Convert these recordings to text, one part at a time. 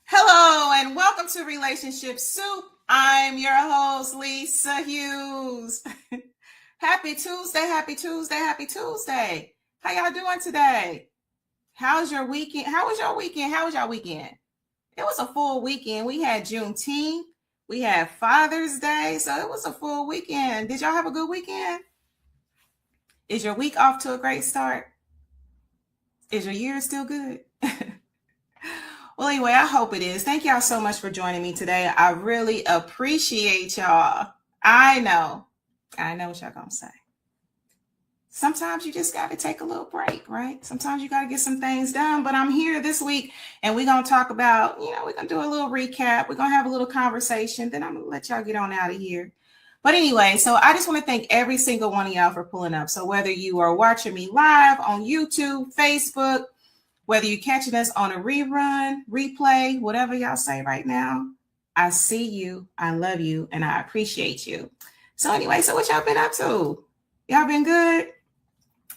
Hello and welcome to Relationship Soup. I'm your host, Lisa Hughes. Happy Tuesday, happy Tuesday, happy Tuesday. How y'all doing today? How's your weekend? How was your weekend? How was your weekend? It was a full weekend. We had Juneteenth. We had Father's Day. So it was a full weekend. Did y'all have a good weekend? Is your week off to a great start? Is your year still good? Well, anyway, I hope it is. Thank y'all so much for joining me today. I really appreciate y'all. I know what y'all gonna say. Sometimes you just got to take a little break, right? Sometimes you got to get some things done. But I'm here this week and we're going to talk about, we're going to do a little recap. We're going to have a little conversation. Then I'm going to let y'all get on out of here. But anyway, so I just want to thank every single one of y'all for pulling up. So whether you are watching me live on YouTube, Facebook, whether you're catching us on a rerun, replay, whatever y'all say right now, I see you, I love you, and I appreciate you. So anyway, so what y'all been up to? Y'all been good?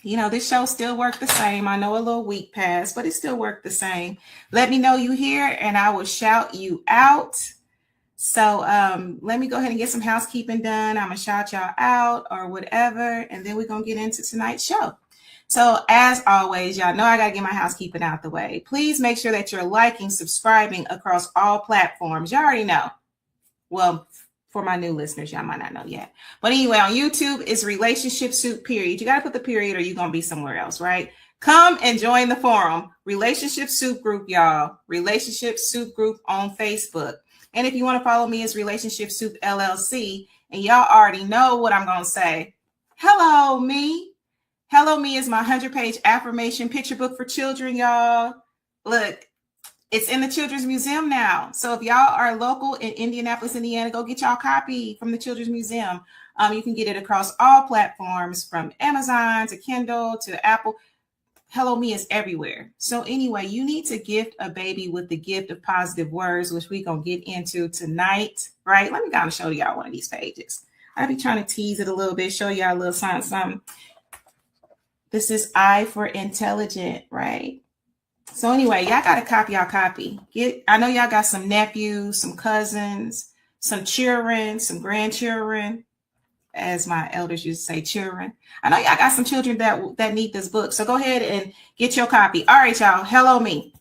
This show still worked the same. I know a little week passed, but it still worked the same. Let me know you here, and I will shout you out. So let me go ahead and get some housekeeping done. I'm going to shout y'all out or whatever, and then we're going to get into tonight's show. So as always, y'all know I got to get my housekeeping out the way. Please make sure that you're liking, subscribing across all platforms. You already know. Well, for my new listeners, y'all might not know yet. But anyway, on YouTube, it's Relationship Soup, period. You got to put the period or you're going to be somewhere else, right? Come and join the forum. Relationship Soup Group, y'all. Relationship Soup Group on Facebook. And if you want to follow me, it's Relationship Soup LLC. And y'all already know what I'm going to say. Hello, me. Hello Me is my 100-page affirmation picture book for children, y'all. Look, it's in the Children's Museum now. So if y'all are local in Indianapolis, Indiana, go get y'all a copy from the Children's Museum. You can get it across all platforms from Amazon to Kindle to Apple. Hello Me is everywhere. So anyway, you need to gift a baby with the gift of positive words, which we're going to get into tonight, right? Let me kind of show y'all one of these pages. I'll be trying to tease it a little bit, show y'all a little something. This is I for intelligent, right? So anyway, y'all got to copy y'all copy. I know y'all got some nephews, some cousins, some children, some grandchildren, as my elders used to say, children. I know y'all got some children that need this book. So go ahead and get your copy. All right, y'all. Hello Me.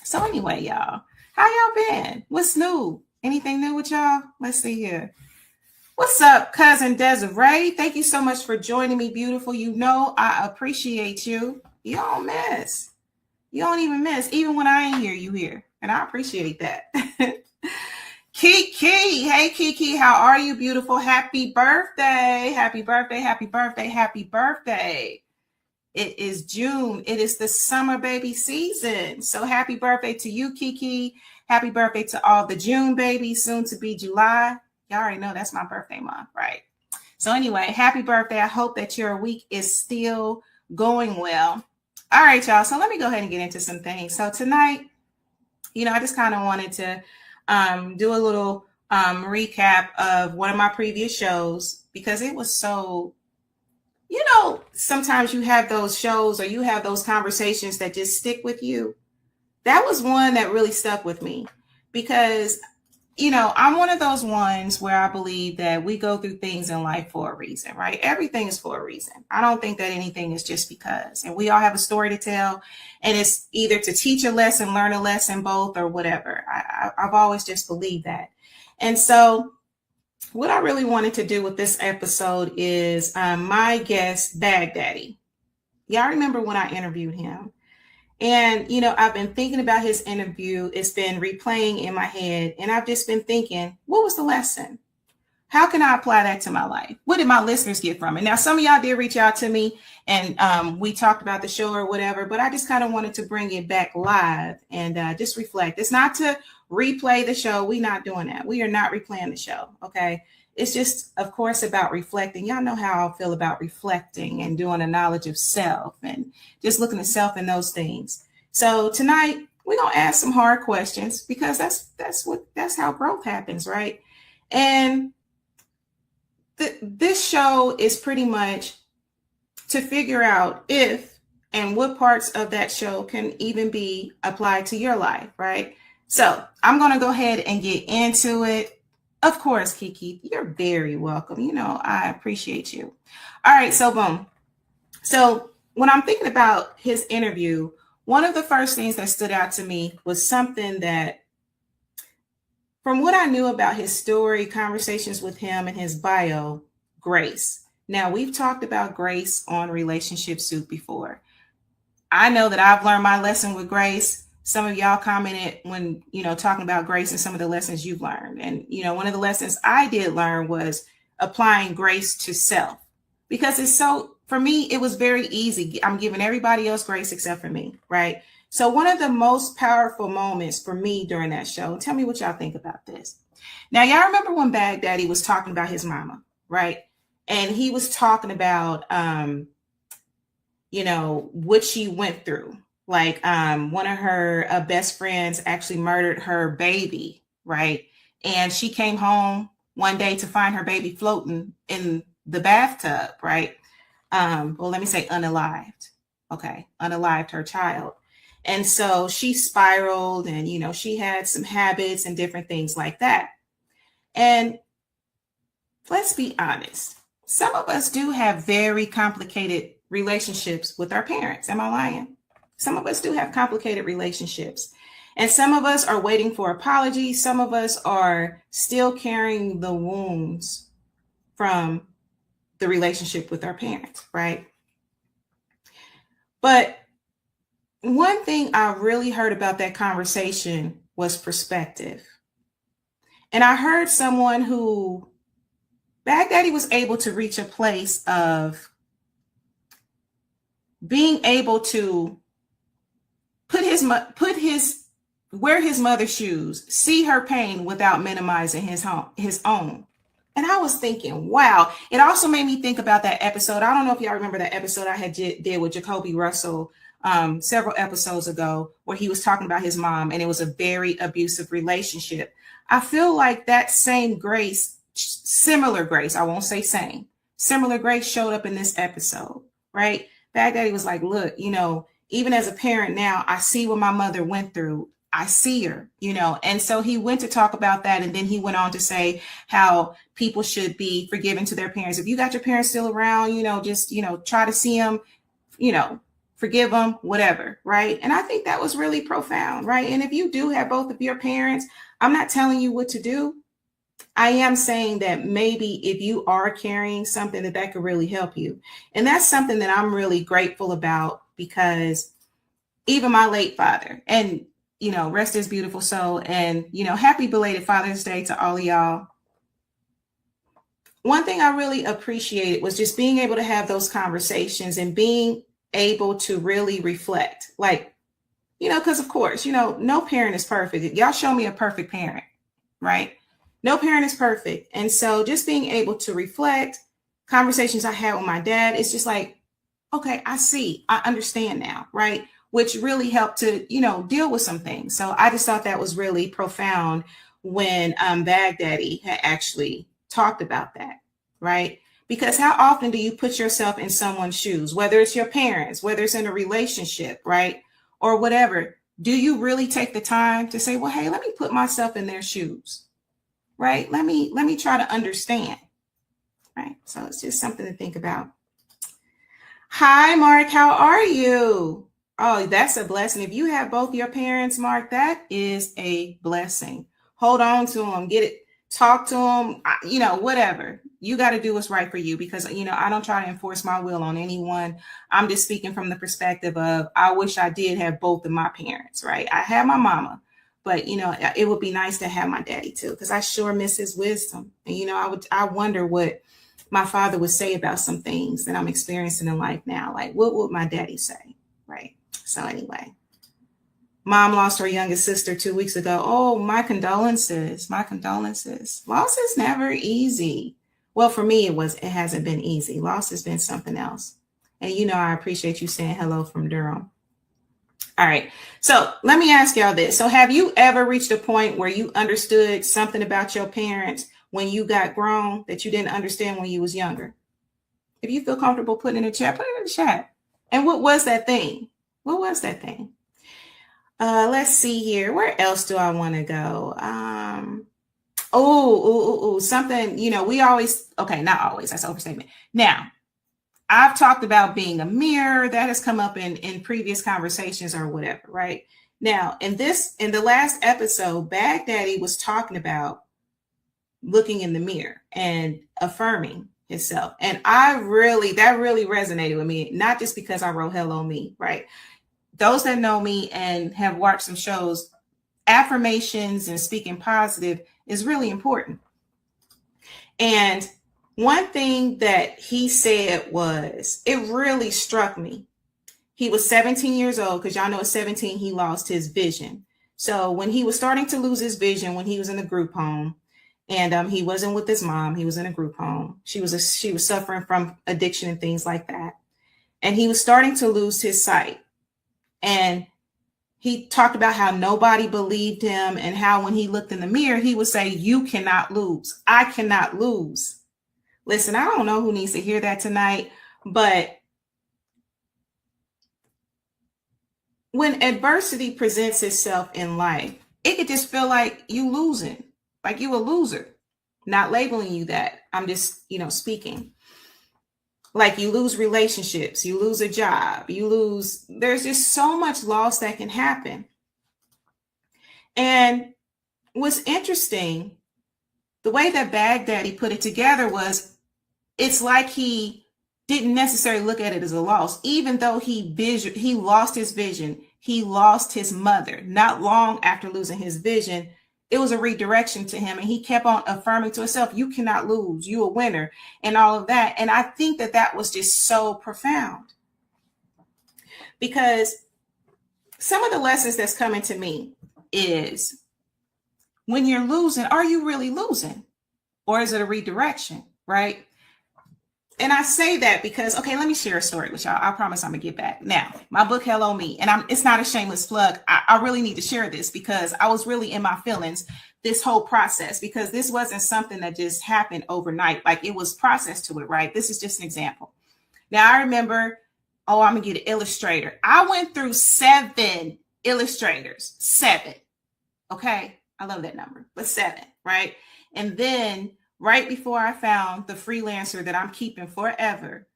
So anyway, y'all, how y'all been? What's new? Anything new with y'all? Let's see here. What's up, cousin Desiree? Thank you so much for joining me, beautiful. You know I appreciate you. You don't miss. You don't even miss. Even when I ain't here, you here. And I appreciate that. Kiki. Hey, Kiki. How are you, beautiful? Happy birthday. Happy birthday. Happy birthday. Happy birthday. It is June. It is the summer baby season. So happy birthday to you, Kiki. Happy birthday to all the June babies, soon to be July. Y'all already know that's my birthday month, right? So anyway, happy birthday. I hope that your week is still going well. All right, y'all. So let me go ahead and get into some things. So tonight, I just kind of wanted to do a little recap of one of my previous shows because it was so, sometimes you have those shows or you have those conversations that just stick with you. That was one that really stuck with me because I'm one of those ones where I believe that we go through things in life for a reason, right? Everything is for a reason. I don't think that anything is just because. And we all have a story to tell. And it's either to teach a lesson, learn a lesson, both, or whatever. I've always just believed that. And so what I really wanted to do with this episode is my guest, Baghdaddy. Y'all remember when I interviewed him? And, I've been thinking about his interview. It's been replaying in my head. And I've just been thinking, what was the lesson? How can I apply that to my life? What did my listeners get from it? Now, some of y'all did reach out to me and we talked about the show or whatever, but I just kind of wanted to bring it back live and just reflect. It's not to replay the show. We're not doing that. We are not replaying the show. Okay. It's just, of course, about reflecting. Y'all know how I feel about reflecting and doing a knowledge of self and just looking at self and those things. So tonight we're going to ask some hard questions because that's how growth happens, right? And this show is pretty much to figure out if and what parts of that show can even be applied to your life, right? So I'm going to go ahead and get into it. Of course, Kiki, you're very welcome. You know, I appreciate you. All right, so boom. So when I'm thinking about his interview, one of the first things that stood out to me was something that, from what I knew about his story, conversations with him, and his bio, grace. Now, we've talked about grace on Relationship Soup before. I know that I've learned my lesson with grace. Some of y'all commented when, talking about grace and some of the lessons you've learned. And, one of the lessons I did learn was applying grace to self, because for me, it was very easy. I'm giving everybody else grace except for me, right? So one of the most powerful moments for me during that show, tell me what y'all think about this. Now, y'all remember when Baghdaddy was talking about his mama, right? And he was talking about, what she went through. Like one of her best friends actually murdered her baby, right? And she came home one day to find her baby floating in the bathtub, right? Well, let me say unalived. Okay, unalived her child. And so she spiraled and, she had some habits and different things like that. And let's be honest, some of us do have very complicated relationships with our parents. Am I lying? Some of us do have complicated relationships. And some of us are waiting for apologies. Some of us are still carrying the wounds from the relationship with our parents, right? But one thing I really heard about that conversation was perspective. And I heard someone who, Baghdaddy was able to reach a place of being able to wear his mother's shoes, see her pain without minimizing his own. And I was thinking, wow. It also made me think about that episode. I don't know if y'all remember that episode I had did with Jacoby Russell several episodes ago, where he was talking about his mom, and it was a very abusive relationship. I feel like that same grace, similar grace, I won't say same, similar grace showed up in this episode, right? Baghdaddy was like, look, even as a parent now, I see what my mother went through. I see her, and so he went to talk about that. And then he went on to say how people should be forgiving to their parents. If you got your parents still around, just, try to see them, forgive them, whatever. Right. And I think that was really profound. Right. And if you do have both of your parents, I'm not telling you what to do. I am saying that maybe if you are carrying something that could really help you. And that's something that I'm really grateful about, because even my late father, and, rest his beautiful soul, and, happy belated Father's Day to all of y'all. One thing I really appreciated was just being able to have those conversations and being able to really reflect, like, because of course, no parent is perfect. Y'all show me a perfect parent, right? No parent is perfect. And so just being able to reflect, conversations I had with my dad, it's just like, okay, I understand now, right? Which really helped to, deal with some things. So I just thought that was really profound when Baghdaddy had actually talked about that, right? Because how often do you put yourself in someone's shoes, whether it's your parents, whether it's in a relationship, right? Or whatever. Do you really take the time to say, well, hey, let me put myself in their shoes, right? Let me try to understand, right? So it's just something to think about. Hi, Mark. How are you? Oh, that's a blessing. If you have both your parents, Mark, that is a blessing. Hold on to them, get it, talk to them, whatever. You got to do what's right for you, because, I don't try to enforce my will on anyone. I'm just speaking from the perspective of, I wish I did have both of my parents, right? I have my mama, but, it would be nice to have my daddy too, because I sure miss his wisdom. And, I wonder what my father would say about some things that I'm experiencing in life now. Like, what would my daddy say? Right. So anyway, mom lost her youngest sister 2 weeks ago. Oh, my condolences. My condolences. Loss is never easy. Well, for me, it hasn't been easy. Loss has been something else. And, I appreciate you saying hello from Durham. All right. So let me ask y'all this. So have you ever reached a point where you understood something about your parents when you got grown that you didn't understand when you was younger? If you feel comfortable putting it in the chat, put it in the chat. And what was that thing? What was that thing? Let's see here. Where else do I want to go? Something, we always, okay, not always, that's an overstatement. Now, I've talked about being a mirror. That has come up in previous conversations or whatever, right? Now, in the last episode, Baghdadi was talking about looking in the mirror and affirming himself. And that really resonated with me, not just because I wrote Hello Me, right? Those that know me and have watched some shows, affirmations and speaking positive is really important. And one thing that he said was, it really struck me. He was 17 years old, because y'all know at 17, he lost his vision. So when he was starting to lose his vision, when he was in the group home, and he wasn't with his mom, he was in a group home. She was suffering from addiction and things like that. And he was starting to lose his sight. And he talked about how nobody believed him, and how when he looked in the mirror, he would say, "You cannot lose. I cannot lose." Listen, I don't know who needs to hear that tonight, but when adversity presents itself in life, it could just feel like you losing, like you a loser. Not labeling you that. I'm just, speaking. Like you lose relationships, you lose a job, there's just so much loss that can happen. And what's interesting, the way that Baghdadi put it together was, it's like he didn't necessarily look at it as a loss, even though he lost his vision. He lost his mother not long after losing his vision. It was a redirection to him, and he kept on affirming to himself, "You cannot lose, you a winner," and all of that. And I think that was just so profound, because some of the lessons that's coming to me is, when you're losing, are you really losing, or is it a redirection, right? And I say that because, okay, let me share a story with y'all. I promise I'm gonna get back. Now, my book, Hello Me, and it's not a shameless plug. I really need to share this, because I was really in my feelings this whole process, because this wasn't something that just happened overnight. Like, it was process to it, right? This is just an example. Now, I remember, I'm gonna get an illustrator. I went through 7 illustrators, 7. Okay, I love that number, but 7, right? And then right before I found the freelancer that I'm keeping forever,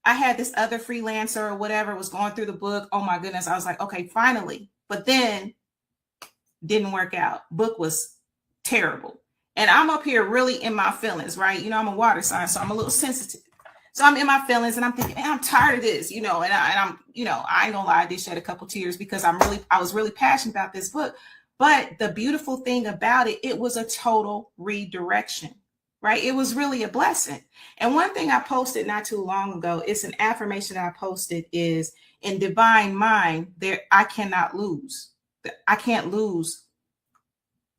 I had this other freelancer or whatever was going through the book. Oh my goodness. I was like, okay, finally. But then didn't work out. Book was terrible. And I'm up here really in my feelings, right? I'm a water sign, so I'm a little sensitive. So I'm in my feelings, and I'm thinking, man, I'm tired of this, and I'm, I ain't gonna lie, I did shed a couple tears, because I was really passionate about this book. But the beautiful thing about it, it was a total redirection. Right? It was really a blessing. And one thing I posted not too long ago, it's an affirmation that I posted, is, in divine mind, I cannot lose. I can't lose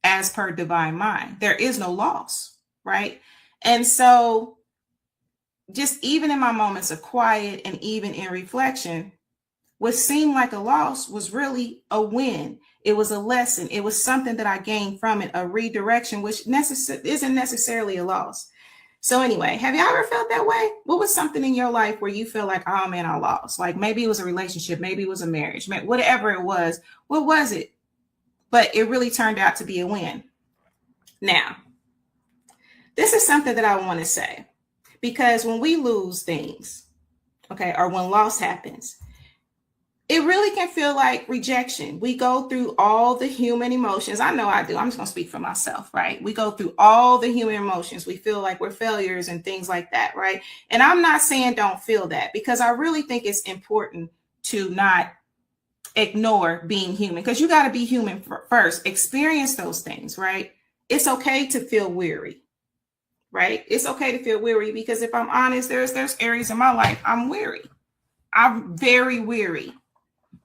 as per divine mind. There is no loss, right? And so just even in my moments of quiet and even in reflection, what seemed like a loss was really a win. It was a lesson. It was something that I gained from it, a redirection, which isn't necessarily a loss. So anyway, have you ever felt that way? What was something in your life where you feel like, oh man, I lost? Like, maybe it was a relationship, maybe it was a marriage, whatever it was. What was it? But it really turned out to be a win. Now, this is something that I want to say, because when we lose things, okay, or when loss happens, it really can feel like rejection. We go through all the human emotions. I know I do. I'm just going to speak for myself, right? We go through all the human emotions. We feel like we're failures and things like that, right? And I'm not saying don't feel that, because I really think it's important to not ignore being human, because you got to be human first. Experience those things, right? It's okay to feel weary, right? It's okay to feel weary, because if I'm honest, there's areas in my life I'm weary. I'm very weary.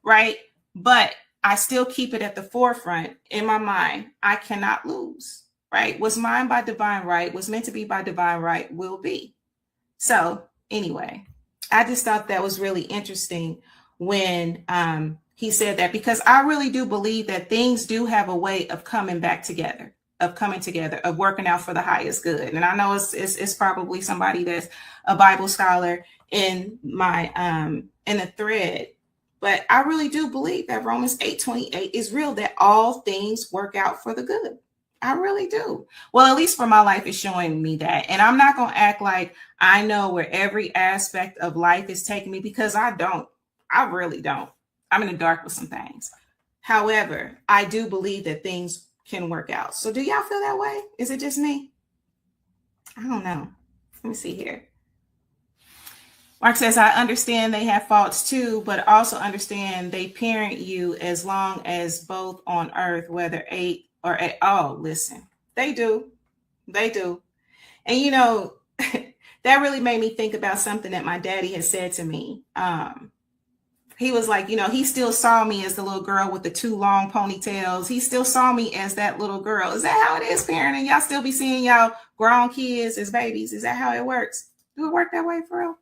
Right? But I still keep it at the forefront in my mind. I cannot lose, right? What's mine by divine right, what's meant to be by divine right will be. So anyway, I just thought that was really interesting when he said that, because I really do believe that things do have a way of coming back together, of working out for the highest good. And I know it's probably somebody that's a Bible scholar in my in the thread. But I really do believe that Romans 8:28 is real, that all things work out for the good. I really do. Well, at least for my life, is showing me that. And I'm not going to act like I know where every aspect of life is taking me, because I don't. I really don't. I'm in the dark with some things. However, I do believe that things can work out. So do y'all feel that way? Is it just me? I don't know. Let me see here. Mark says, I understand they have faults too, but also understand they parent you as long as both on earth, whether 8 or 8. Oh, listen, they do. They do. And, you know, that really made me think about something that my daddy had said to me. He was like, you know, he still saw me as the little girl with the 2 long ponytails. He still saw me as that little girl. Is that how it is, parenting? Y'all still be seeing y'all grown kids as babies? Is that how it works? Do it work that way for real?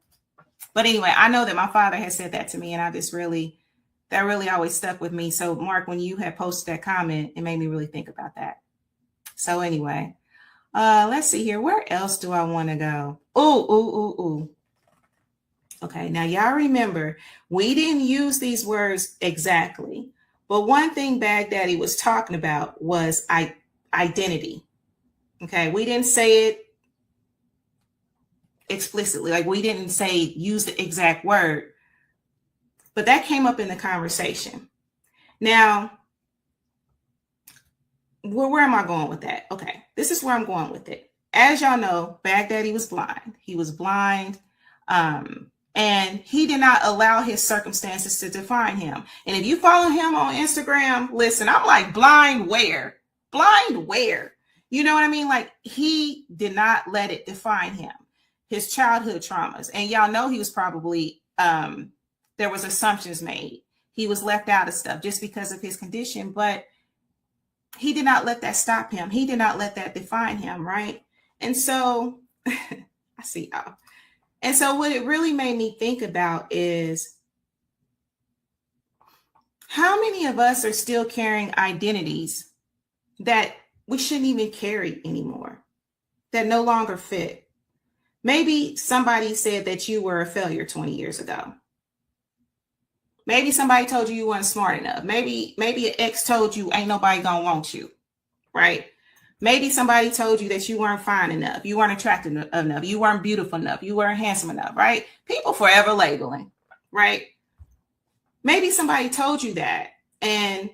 But anyway, I know that my father has said that to me, and that really always stuck with me. So Mark, when you had posted that comment, it made me really think about that. So anyway, let's see here. Where else do I want to go? Ooh. Okay, now y'all remember, we didn't use these words exactly, but one thing Baghdadi was talking about was identity. Okay, we didn't say it explicitly, like we didn't say use the exact word, but that came up in the conversation. Now, where am I going with that? Okay, this is where I'm going with it. As y'all know, Baghdadi was blind. He was blind, and he did not allow his circumstances to define him. And if you follow him on Instagram, listen, I'm like, blind where? Blind where? You know what I mean? Like, he did not let it define him. His childhood traumas. And y'all know he was probably, there was assumptions made. He was left out of stuff just because of his condition, but he did not let that stop him. He did not let that define him, right? And so, I see y'all. And so what it really made me think about is, how many of us are still carrying identities that we shouldn't even carry anymore, that no longer fit? Maybe somebody said that you were a failure 20 years ago. Maybe somebody told you weren't smart enough. Maybe an ex told you ain't nobody gonna want you, right? Maybe somebody told you that you weren't fine enough, you weren't attractive enough, you weren't beautiful enough, you weren't handsome enough, right? People forever labeling, right? Maybe somebody told you that. And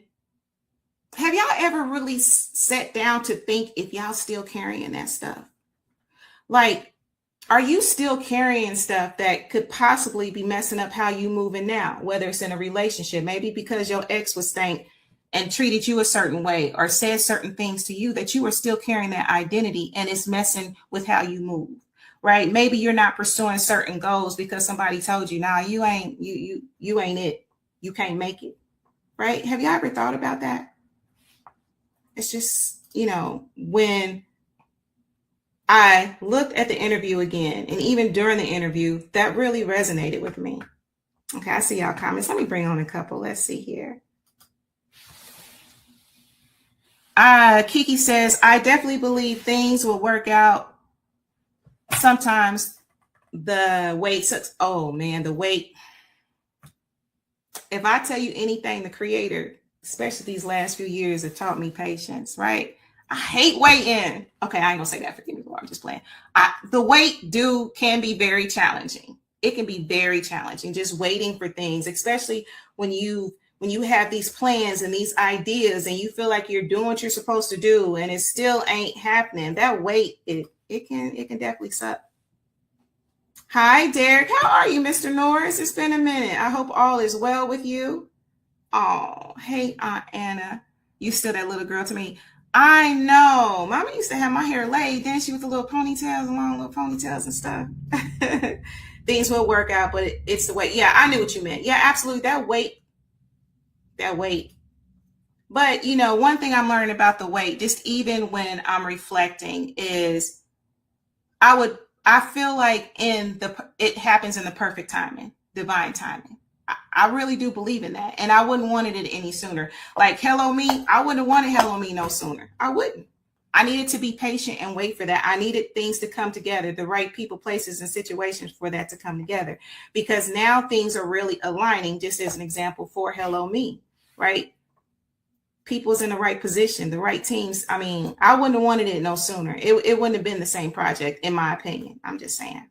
have y'all ever really sat down to think if y'all still carrying that stuff? Like, are you still carrying stuff that could possibly be messing up how you moving now, whether it's in a relationship, maybe because your ex was stank and treated you a certain way or said certain things to you, that you are still carrying that identity and it's messing with how you move, right? Maybe you're not pursuing certain goals because somebody told you, nah, you ain't it. You can't make it, right? Have you ever thought about that? It's just, you know, when I looked at the interview again, and even during the interview, that really resonated with me. Okay, I see y'all comments. Let me bring on a couple. Let's see here. Kiki says, I definitely believe things will work out. Sometimes the wait sucks. Oh man, the wait. If I tell you anything, the creator, especially these last few years, have taught me patience, right? I hate waiting. Okay, I ain't gonna say that. Forgive me, I'm just playing. The wait can be very challenging. It can be very challenging, just waiting for things, especially when you have these plans and these ideas and you feel like you're doing what you're supposed to do and it still ain't happening. That wait, it can definitely suck. Hi, Derek. How are you, Mr. Norris? It's been a minute. I hope all is well with you. Oh, hey, Aunt Anna. You still that little girl to me. I know. Mama used to have my hair laid, didn't she, with the little ponytails, long little ponytails and stuff. Things will work out, but it's the wait. Yeah, I knew what you meant. Yeah, absolutely. That wait. But, you know, one thing I'm learning about the wait, just even when I'm reflecting, is I feel like it happens in the perfect timing, divine timing. I really do believe in that. And I wouldn't wanted it any sooner. Like Hello Me, I wouldn't have wanted Hello Me no sooner. I wouldn't. I needed to be patient and wait for that. I needed things to come together, the right people, places, and situations for that to come together, because now things are really aligning. Just as an example for Hello Me, right? People's in the right position, the right teams. I mean, I wouldn't have wanted it no sooner. It wouldn't have been the same project, in my opinion. I'm just saying.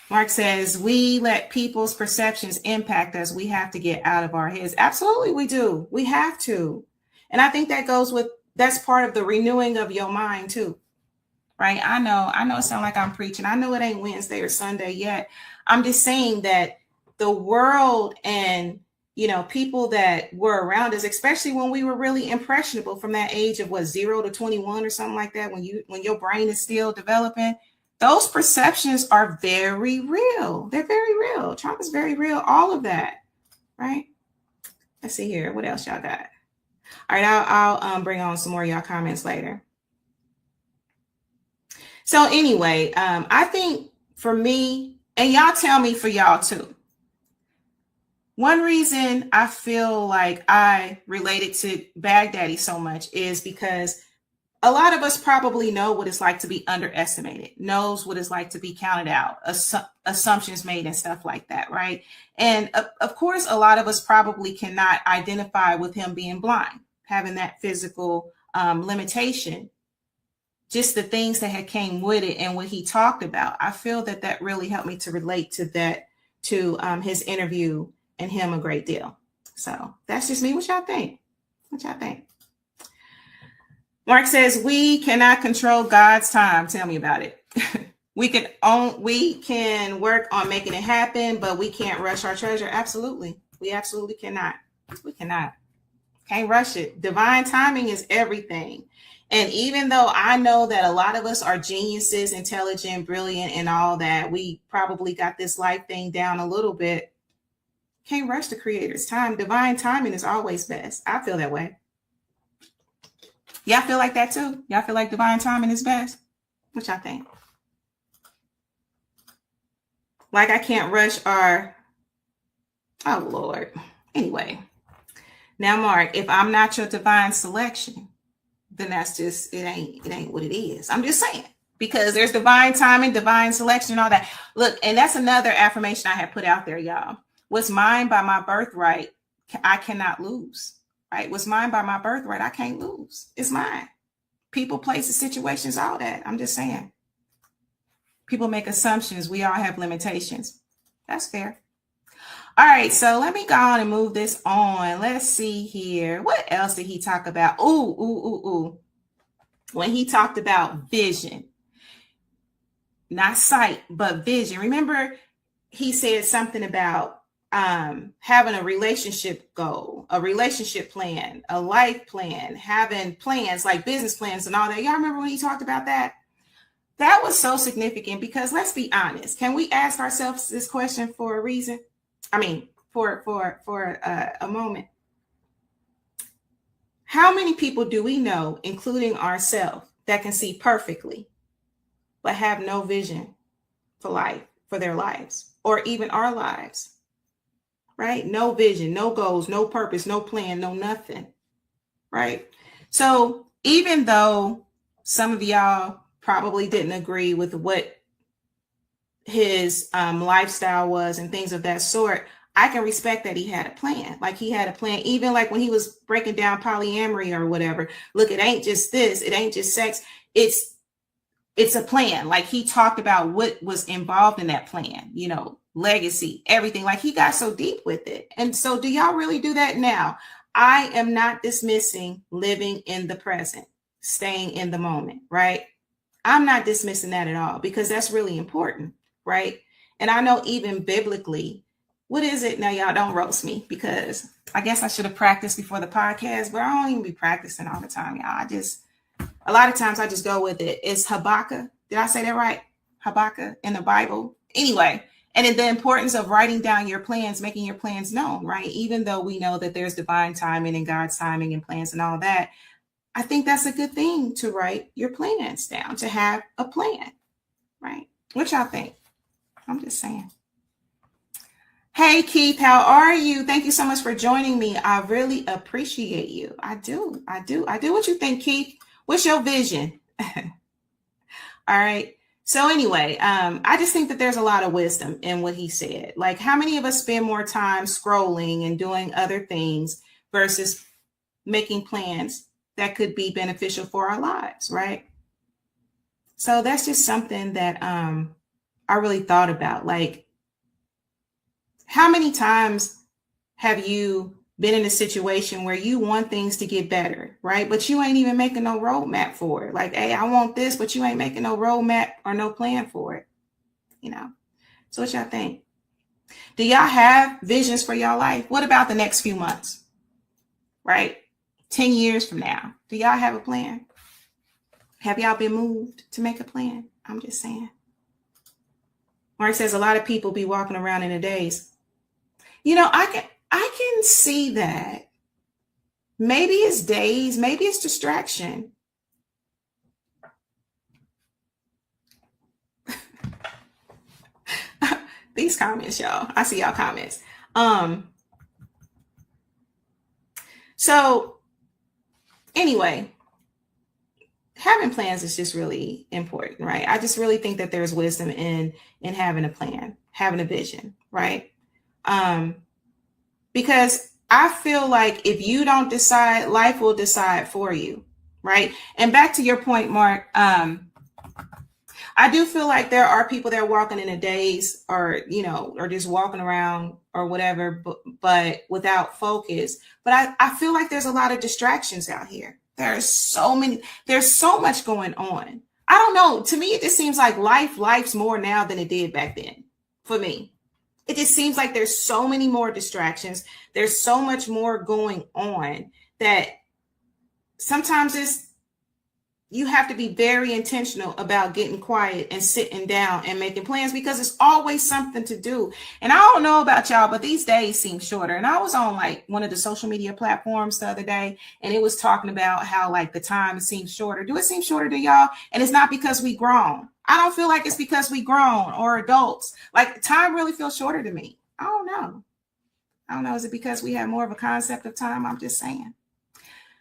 Mark says, we let people's perceptions impact us. We have to get out of our heads. Absolutely, we do. We have to. And I think that goes with, that's part of the renewing of your mind too, right? I know it sounds like I'm preaching. I know it ain't Wednesday or Sunday yet. I'm just saying that the world and, you know, people that were around us, especially when we were really impressionable from that age of 0 to 21 or something like that, when your brain is still developing, those perceptions are very real. They're very real. Trump is very real. All of that, right? Let's see here. What else y'all got? All right, I'll bring on some more of y'all comments later. So anyway, I think for me, and y'all tell me for y'all too, one reason I feel like I related to Baghdadi so much is because a lot of us probably know what it's like to be underestimated, knows what it's like to be counted out, assumptions made and stuff like that, right? And of course, a lot of us probably cannot identify with him being blind, having that physical limitation, just the things that had came with it and what he talked about. I feel that that really helped me to relate to that, to his interview and him a great deal. So that's just me. What y'all think? What y'all think? Mark says, we cannot control God's time. Tell me about it. We can work on making it happen, but we can't rush our treasure. Absolutely. We absolutely cannot. We cannot. Can't rush it. Divine timing is everything. And even though I know that a lot of us are geniuses, intelligent, brilliant, and all that, we probably got this life thing down a little bit. Can't rush the Creator's time. Divine timing is always best. I feel that way. Y'all feel like that too? Y'all feel like divine timing is best? What y'all think? Like I can't rush our, oh Lord. Anyway, now Mark, if I'm not your divine selection, then that's just, it ain't what it is. I'm just saying, because there's divine timing, divine selection, and all that. Look, and that's another affirmation I had put out there, y'all. What's mine by my birthright, I cannot lose. Right? What's mine by my birthright, I can't lose. It's mine. People, places, situations, all that. I'm just saying. People make assumptions. We all have limitations. That's fair. All right, so let me go on and move this on. Let's see here. What else did he talk about? Ooh. When he talked about vision, not sight, but vision. Remember, he said something about having a relationship goal, a relationship plan, a life plan, having plans like business plans and all that. Y'all remember when he talked about that? That was so significant because let's be honest. Can we ask ourselves this question for a reason? I mean, for a moment. How many people do we know, including ourselves, that can see perfectly, but have no vision for life, for their lives, or even our lives? Right? No vision, no goals, no purpose, no plan, no nothing. Right? So even though some of y'all probably didn't agree with what his lifestyle was and things of that sort, I can respect that he had a plan. Like he had a plan, even like when he was breaking down polyamory or whatever. Look, it ain't just this, it ain't just sex. It's a plan. Like he talked about what was involved in that plan, you know, legacy, everything. Like he got so deep with it. And so do y'all really do that now? I am not dismissing living in the present, staying in the moment, right? I'm not dismissing that at all because that's really important, right? And I know even biblically, what is it? Now, y'all don't roast me because I guess I should have practiced before the podcast, but I don't even be practicing all the time, y'all. A lot of times I just go with it. It's Habakkuk. Did I say that right? Habakkuk in the Bible. Anyway, and in the importance of writing down your plans, making your plans known, right? Even though we know that there's divine timing and God's timing and plans and all that, I think that's a good thing to write your plans down, to have a plan, right? What y'all think? I'm just saying. Hey, Keith, how are you? Thank you so much for joining me. I really appreciate you. I do. What you think, Keith? What's your vision? All right. So anyway, I just think that there's a lot of wisdom in what he said. Like, how many of us spend more time scrolling and doing other things versus making plans that could be beneficial for our lives, right? So that's just something that I really thought about. Like, how many times have you been in a situation where you want things to get better, right? But you ain't even making no roadmap for it. Like, hey, I want this, but you ain't making no roadmap or no plan for it, you know? So what y'all think? Do y'all have visions for y'all life? What about the next few months, right? 10 years from now, do y'all have a plan? Have y'all been moved to make a plan? I'm just saying. Mark says a lot of people be walking around in a daze. You know, I can see that. Maybe it's days, maybe it's distraction. These comments, y'all. I see y'all comments. So anyway, having plans is just really important, right? I just really think that there's wisdom in having a plan, having a vision, right? Because I feel like if you don't decide, life will decide for you, right? And back to your point, Mark, I do feel like there are people that are walking in a daze, or, you know, or just walking around or whatever, but without focus. But I feel like there's a lot of distractions out here. There's so much going on. I don't know. To me, it just seems like life's more now than it did back then for me. It just seems like there's so many more distractions. There's so much more going on that sometimes you have to be very intentional about getting quiet and sitting down and making plans, because it's always something to do. And I don't know about y'all, but these days seem shorter. And I was on like one of the social media platforms the other day, and it was talking about how like the time seems shorter. Do it seem shorter to y'all? And it's not because we grown. I don't feel like it's because we grown or adults. Like, time really feels shorter to me. I don't know. Is it because we have more of a concept of time? I'm just saying.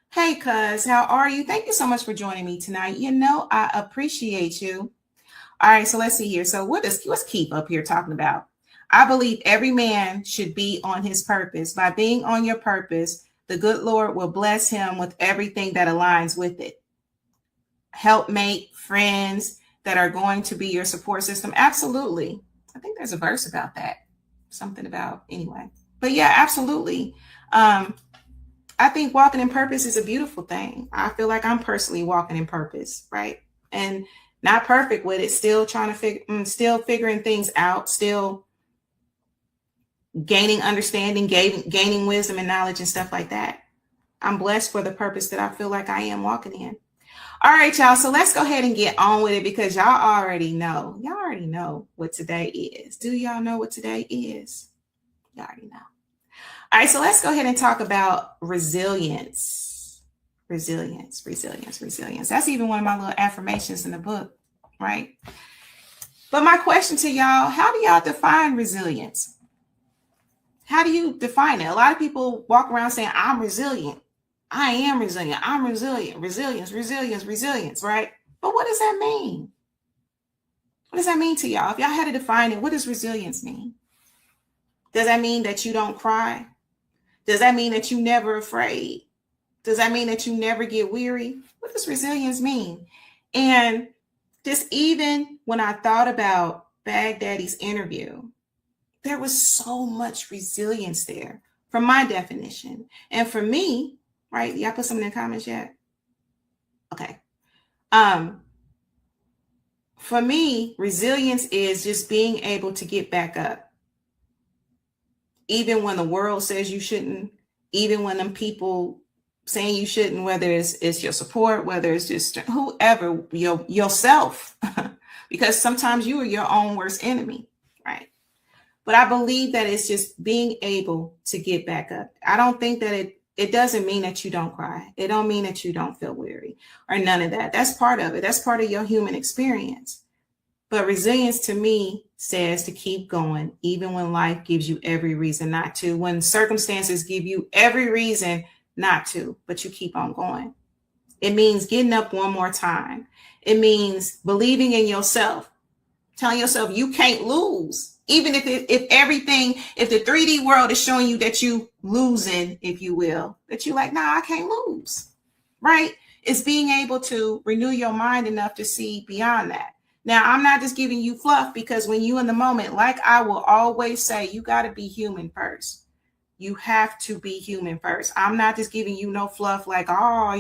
Hey, cuz, how are you? Thank you so much for joining me tonight. You know, I appreciate you. All right, so let's see here. So what's Keep up here talking about? I believe every man should be on his purpose. By being on your purpose, the good Lord will bless him with everything that aligns with it. Helpmate, friends that are going to be your support system. Absolutely. I think there's a verse about that. Something about, anyway. But yeah, absolutely. I think walking in purpose is a beautiful thing. I feel like I'm personally walking in purpose, right? And not perfect with it, still trying to still figuring things out, still gaining understanding, gaining wisdom and knowledge and stuff like that. I'm blessed for the purpose that I feel like I am walking in. All right, y'all. So let's go ahead and get on with it, because y'all already know. Y'all already know what today is. Do y'all know what today is? Y'all already know. All right, so let's go ahead and talk about resilience. Resilience. That's even one of my little affirmations in the book, right? But my question to y'all, how do y'all define resilience? How do you define it? A lot of people walk around saying, I'm resilient. I am resilient. I'm resilient. Resilience, right? But what does that mean? What does that mean to y'all? If y'all had to define it, what does resilience mean? Does that mean that you don't cry? Does that mean that you never afraid? Does that mean that you never get weary? What does resilience mean? And just even when I thought about Baghdadi's interview, there was so much resilience there from my definition. And for me, right? Y'all put something in the comments yet? Okay. For me, resilience is just being able to get back up. Even when the world says you shouldn't, even when them people saying you shouldn't, whether it's your support, whether it's just whoever, yourself, because sometimes you are your own worst enemy, right? But I believe that it's just being able to get back up. I don't think that it doesn't mean that you don't cry. It don't mean that you don't feel weary or none of that. That's part of it. That's part of your human experience. But resilience to me says to keep going, even when life gives you every reason not to, when circumstances give you every reason not to, but you keep on going. It means getting up one more time. It means believing in yourself, telling yourself you can't lose. Even if the 3D world is showing you that you losing, if you will, that you like, nah, I can't lose, right? It's being able to renew your mind enough to see beyond that. Now, I'm not just giving you fluff, because when you in the moment, like I will always say, you got to be human first. You have to be human first. I'm not just giving you no fluff like, oh,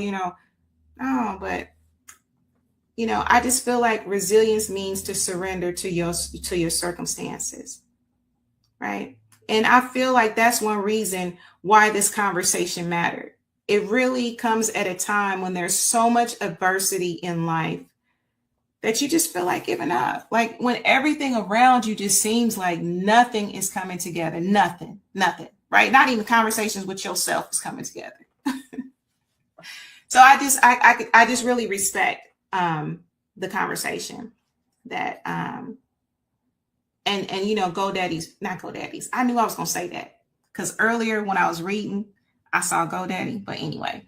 no, but I just feel like resilience means to surrender to your circumstances, right? And I feel like that's one reason why this conversation mattered. It really comes at a time when there's so much adversity in life that you just feel like giving up. Like when everything around you just seems like nothing is coming together. Nothing, right? Not even conversations with yourself is coming together. So I just really respect the conversation that and GoDaddy's, not GoDaddy's. I knew I was gonna say that because earlier when I was reading, I saw GoDaddy, but anyway,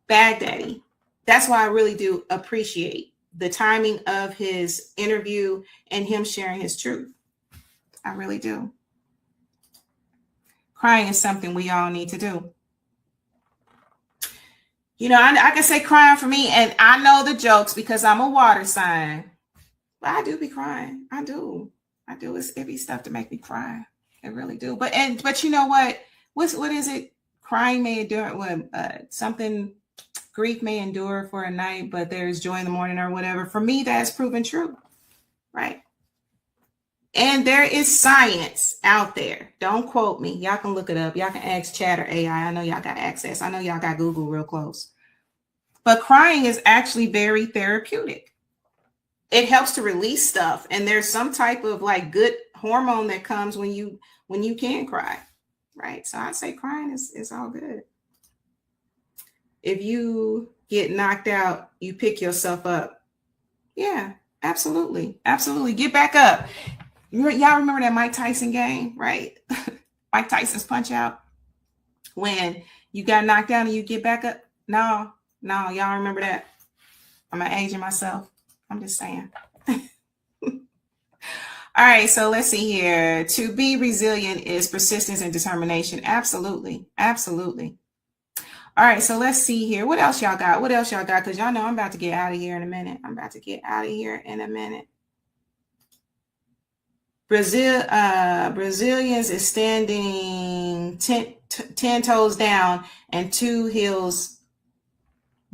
Baghdaddy. That's why I really do appreciate the timing of his interview and him sharing his truth. I really do. Crying is something we all need to do. I can say crying for me, and I know the jokes because I'm a water sign, but I do be crying. I do. It be stuff to make me cry. I really do. But you know what? What is it? Crying may endure something. Grief may endure for a night, but there's joy in the morning, or whatever. For me, that's proven true, right? And there is science out there. Don't quote me. Y'all can look it up. Y'all can ask Chat or AI. I know y'all got access. I know y'all got Google real close. But crying is actually very therapeutic. It helps to release stuff. And there's some type of like good hormone that comes when you can cry, right? So I'd say crying is all good. If you get knocked out, you pick yourself up. Yeah, absolutely. Absolutely. Get back up. Y'all remember that Mike Tyson game, right? Mike Tyson's Punch Out, when you got knocked down and you get back up. No, y'all remember that? I'm aging myself. I'm just saying. All right, so let's see here. To be resilient is persistence and determination. Absolutely. All right, so let's see here. What else y'all got? Because y'all know I'm about to get out of here in a minute. Brazilians is standing 10 toes down and 2 heels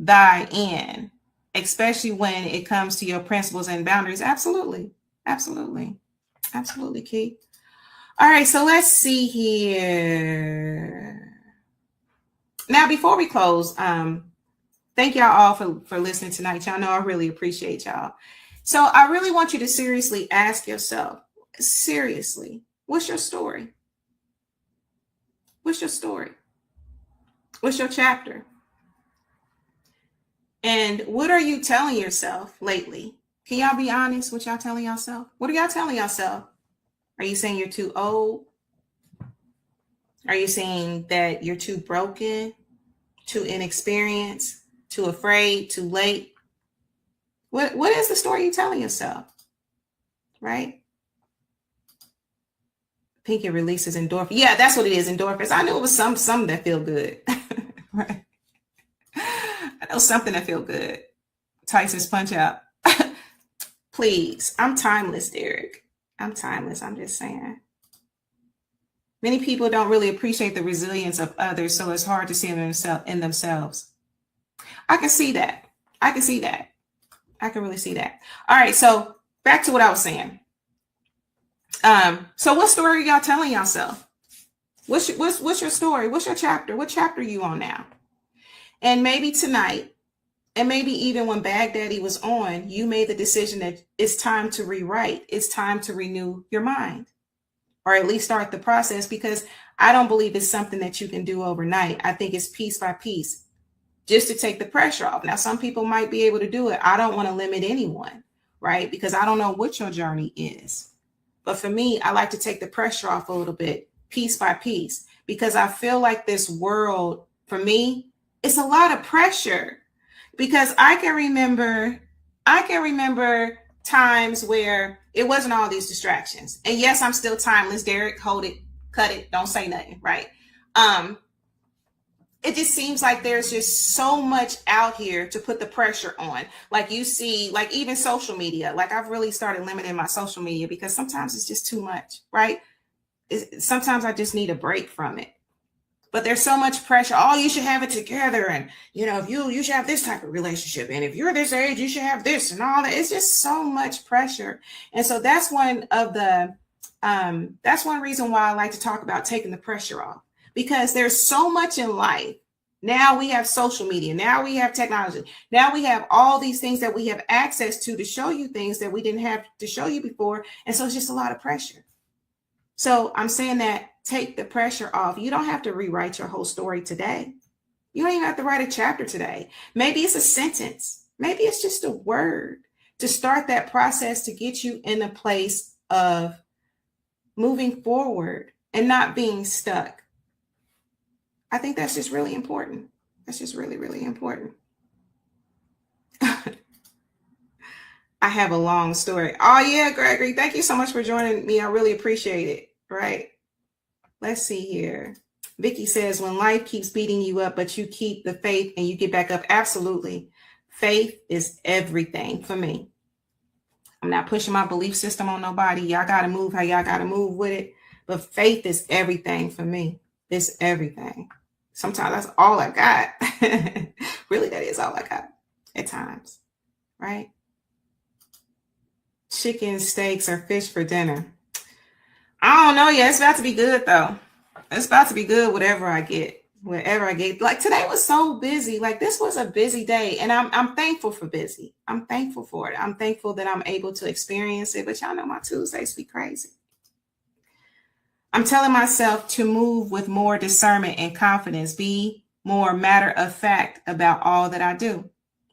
die in, especially when it comes to your principles and boundaries. Absolutely, Keith. All right, so let's see here. Now, before we close, thank y'all all for listening tonight. Y'all know I really appreciate y'all. So I really want you to seriously ask yourself, what's your story? What's your chapter? And what are you telling yourself lately? Can y'all be honest? What y'all telling yourself? What are y'all telling yourself? Are you saying you're too old? Are you saying that you're too broken, too inexperienced, too afraid, too late? What is the story you're telling yourself? Right? I think it releases endorphins. Yeah, that's what it is, endorphins. I knew it was something that feel good. Right? I know something that feel good. Tyson's Punch Out. Please, I'm timeless, Derek. I'm timeless. I'm just saying. Many people don't really appreciate the resilience of others, so it's hard to see them in themselves. I can see that. I can really see that. All right, so back to what I was saying. So what story are y'all telling yourself? What's your story? What's your chapter? What chapter are you on now? And maybe tonight, and maybe even when Baghdaddy was on, you made the decision that it's time to rewrite. It's time to renew your mind, or at least start the process, because I don't believe it's something that you can do overnight. I think it's piece by piece, just to take the pressure off. Now, some people might be able to do it. I don't want to limit anyone, right? Because I don't know what your journey is. But for me, I like to take the pressure off a little bit, piece by piece, because I feel like this world, for me, it's a lot of pressure. Because I can remember times where it wasn't all these distractions. And yes, I'm still timeless. Derek, hold it, cut it, don't say nothing, right? It just seems like there's just so much out here to put the pressure on. Like you see, like even social media, like I've really started limiting my social media because sometimes it's just too much, right? Sometimes I just need a break from it. But there's so much pressure. Oh, you should have it together. And, if you should have this type of relationship. And if you're this age, you should have this and all that. It's just so much pressure. And so that's that's one reason why I like to talk about taking the pressure off, because there's so much in life. Now we have social media. Now we have technology. Now we have all these things that we have access to show you things that we didn't have to show you before. And so it's just a lot of pressure. So I'm saying that take the pressure off. You don't have to rewrite your whole story today. You don't even have to write a chapter today. Maybe it's a sentence. Maybe it's just a word to start that process to get you in a place of moving forward and not being stuck. I think that's just really important. That's just really, really important. I have a long story. Oh yeah, Gregory, thank you so much for joining me. I really appreciate it. Right. Let's see here. Vicky says, when life keeps beating you up, but you keep the faith and you get back up. Absolutely. Faith is everything for me. I'm not pushing my belief system on nobody. Y'all got to move how y'all got to move with it. But faith is everything for me. It's everything. Sometimes that's all I got. Really, that is all I got at times. Right? Chicken, steaks, or fish for dinner. I don't know yet. It's about to be good though. It's about to be good, whatever I get. Like today was so busy. Like this was a busy day. And I'm thankful for busy. I'm thankful for it. I'm thankful that I'm able to experience it. But y'all know my Tuesdays be crazy. I'm telling myself to move with more discernment and confidence. Be more matter of fact about all that I do.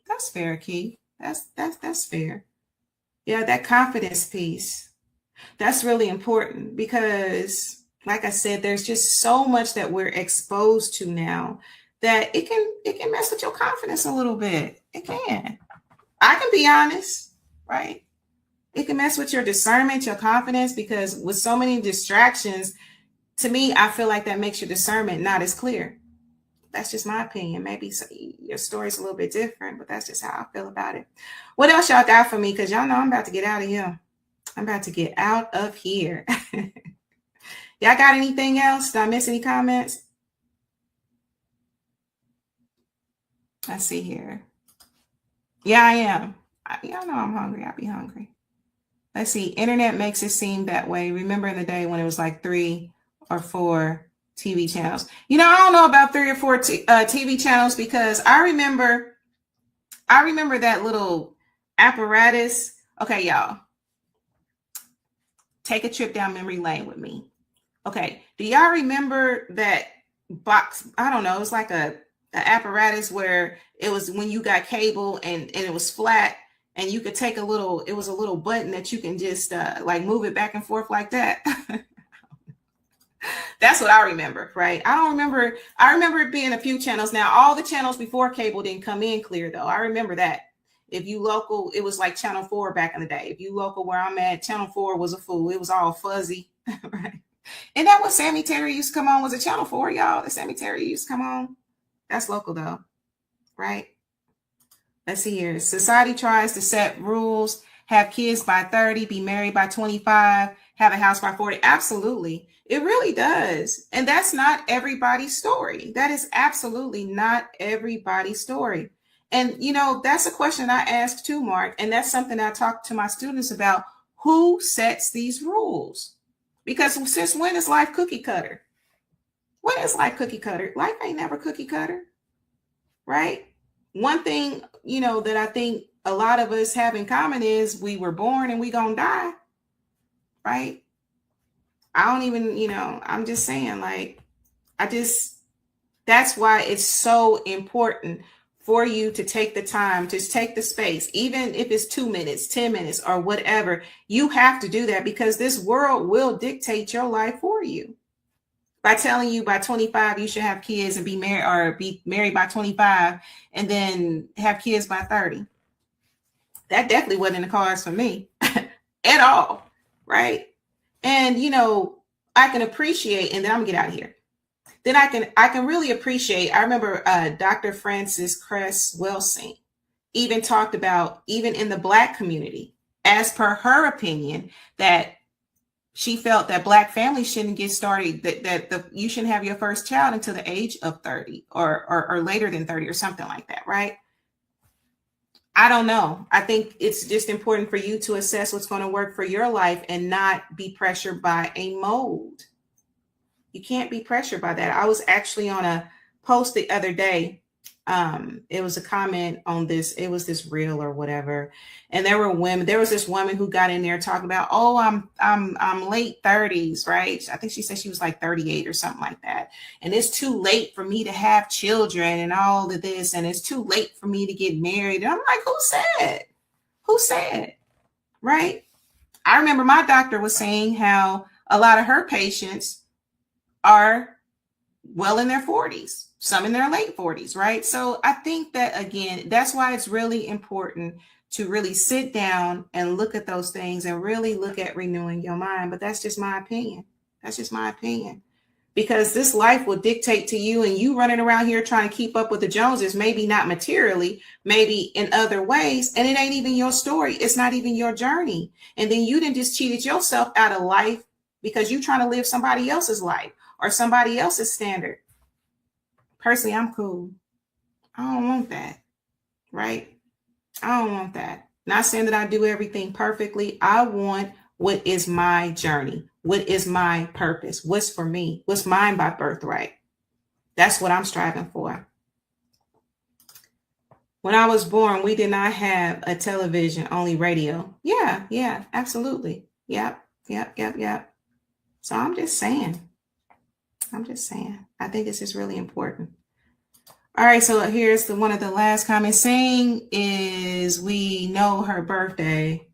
That's fair, Keith. That's fair. Yeah, that confidence piece. That's really important because, like I said, there's just so much that we're exposed to now that it can mess with your confidence a little bit. It can. I can be honest, right? It can mess with your discernment, your confidence, because with so many distractions, to me, I feel like that makes your discernment not as clear. That's just my opinion. Maybe your story's a little bit different, but that's just how I feel about it. What else y'all got for me? Because y'all know I'm about to get out of here. I'm about to get out of here. Y'all got anything else? Did I miss any comments? Let's see here. Yeah, I am. Y'all know I'm hungry. I'll be hungry. Let's see. Internet makes it seem that way. Remember in the day when it was like 3 or 4 TV channels. I don't know about 3 or 4 TV channels because I remember that little apparatus. Okay, y'all. Take a trip down memory lane with me. Okay. Do y'all remember that box? I don't know. It was like an apparatus where it was when you got cable and it was flat and you could take it was a little button that you can just like move it back and forth like that. That's what I remember, right? I remember it being a few channels. Now, all the channels before cable didn't come in clear though. I remember that. If you local, it was like Channel 4 back in the day. If you local where I'm at, Channel 4 was a fool. It was all fuzzy, right? And that what Sammy Terry used to come on? Was it Channel 4, y'all? That Sammy Terry used to come on? That's local though, right? Let's see here. Society tries to set rules, have kids by 30, be married by 25, have a house by 40. Absolutely. It really does. And that's not everybody's story. That is absolutely not everybody's story. And, that's a question I ask too, Mark. And that's something I talk to my students about. Who sets these rules? Because since when is life cookie cutter? When is life cookie cutter? Life ain't never cookie cutter, right? One thing, that I think a lot of us have in common is we were born and we gonna die, right? I don't even, I'm just saying, that's why it's so important for you to take the time, to take the space, even if it's 2 minutes, 10 minutes, or whatever. You have to do that because this world will dictate your life for you. by telling you by 25 you should have kids and be married, or be married by 25 and then have kids by 30. That definitely wasn't in the cards for me at all, right? And I can appreciate, and then I'm gonna get out of here. Then I can really appreciate. I remember Dr. Frances Cress Welsing even talked about, even in the Black community, as per her opinion, that she felt that Black families shouldn't get started, that you shouldn't have your first child until the age of 30 or later than 30 or something like that, right? I don't know. I think it's just important for you to assess what's going to work for your life and not be pressured by a mold. You can't be pressured by that. I was actually on a post the other day. It was a comment on this. It was this reel or whatever. And there were women. There was this woman who got in there talking about, oh, I'm late 30s, right? I think she said she was like 38 or something like that. And it's too late for me to have children and all of this. And it's too late for me to get married. And I'm like, who said? Who said? Right? I remember my doctor was saying how a lot of her patients are well in their 40s, some in their late 40s, right? So I think that, again, that's why it's really important to really sit down and look at those things and really look at renewing your mind. But that's just my opinion. That's just my opinion. Because this life will dictate to you, and you running around here trying to keep up with the Joneses, maybe not materially, maybe in other ways, and it ain't even your story. It's not even your journey. And then you done just cheated yourself out of life because you trying to live somebody else's life or somebody else's standard. Personally, I'm cool. I don't want that, right? I don't want that. Not saying that I do everything perfectly. I want what is my journey. What is my purpose? What's for me? What's mine by birthright? That's what I'm striving for. When I was born, we did not have a television, only radio. Yeah, absolutely. Yep. So I'm just saying. I think this is really important. All right, so here's one of the last comments. Saying is, we know her birthday.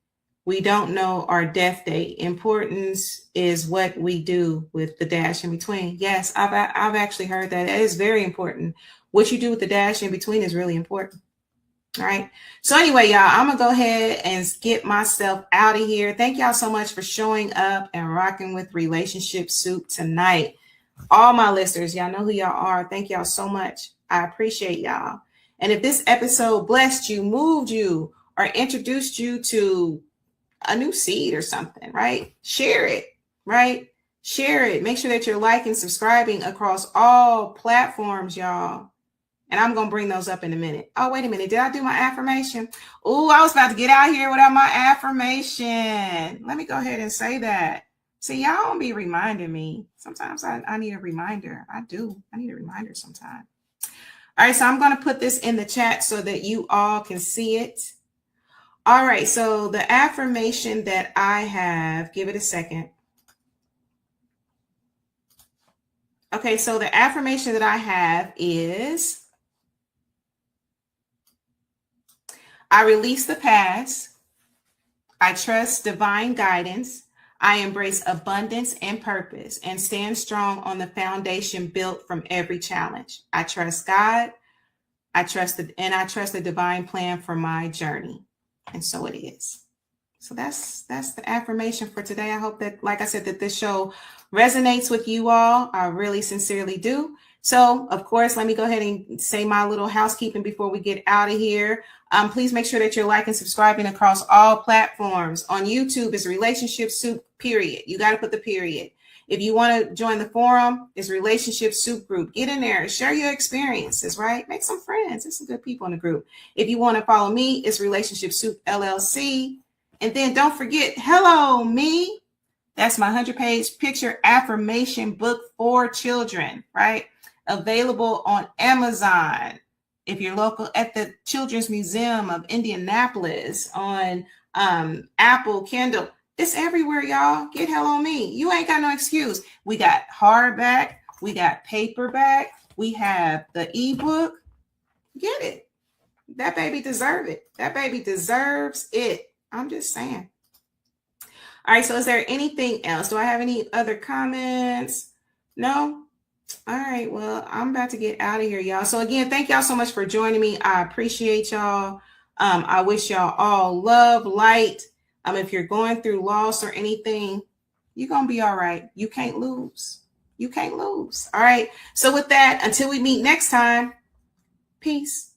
We don't know our death date. Importance is what we do with the dash in between. Yes, I've actually heard that. It is very important. What you do with the dash in between is really important. All right. So anyway, y'all, I'm going to go ahead and get myself out of here. Thank y'all so much for showing up and rocking with Relationship Soup tonight. All my listeners, y'all know who y'all are. Thank y'all so much. I appreciate y'all. And if this episode blessed you, moved you, or introduced you to a new seed or something, right? Share it, right? Share it. Make sure that you're liking, subscribing across all platforms, y'all. And I'm going to bring those up in a minute. Oh, wait a minute. Did I do my affirmation? Oh, I was about to get out here without my affirmation. Let me go ahead and say that. See, y'all don't be reminding me. Sometimes I need a reminder. I do. I need a reminder sometimes. All right, so I'm going to put this in the chat so that you all can see it. All right, so the affirmation that I have, give it a second. Okay, so the affirmation that I have is, I release the past. I trust divine guidance. I embrace abundance and purpose and stand strong on the foundation built from every challenge. I trust God. I trust the divine plan for my journey. And so it is. So that's the affirmation for today. I hope that, like I said, that this show resonates with you all. I really sincerely do. So, of course, let me go ahead and say my little housekeeping before we get out of here. Please make sure that you're liking, subscribing across all platforms. On YouTube, it's Relationship Soup, period. You got to put the period. If you want to join the forum, it's Relationship Soup Group. Get in there, share your experiences, right? Make some friends. There's some good people in the group. If you want to follow me, it's Relationship Soup LLC. And then don't forget, hello, me. That's my 100-page picture affirmation book for children, right? Available on Amazon. If you're local, at the Children's Museum of Indianapolis, on Apple, Kindle. It's everywhere, y'all. Get Hello Me. You ain't got no excuse. We got hardback. We got paperback. We have the ebook. Get it. That baby deserves it. That baby deserves it. I'm just saying. All right. So is there anything else? Do I have any other comments? No? All right. Well, I'm about to get out of here, y'all. So again, thank y'all so much for joining me. I appreciate y'all. I wish y'all all love, light. If you're going through loss or anything, you're going to be all right. You can't lose. You can't lose. All right. So with that, until we meet next time, peace.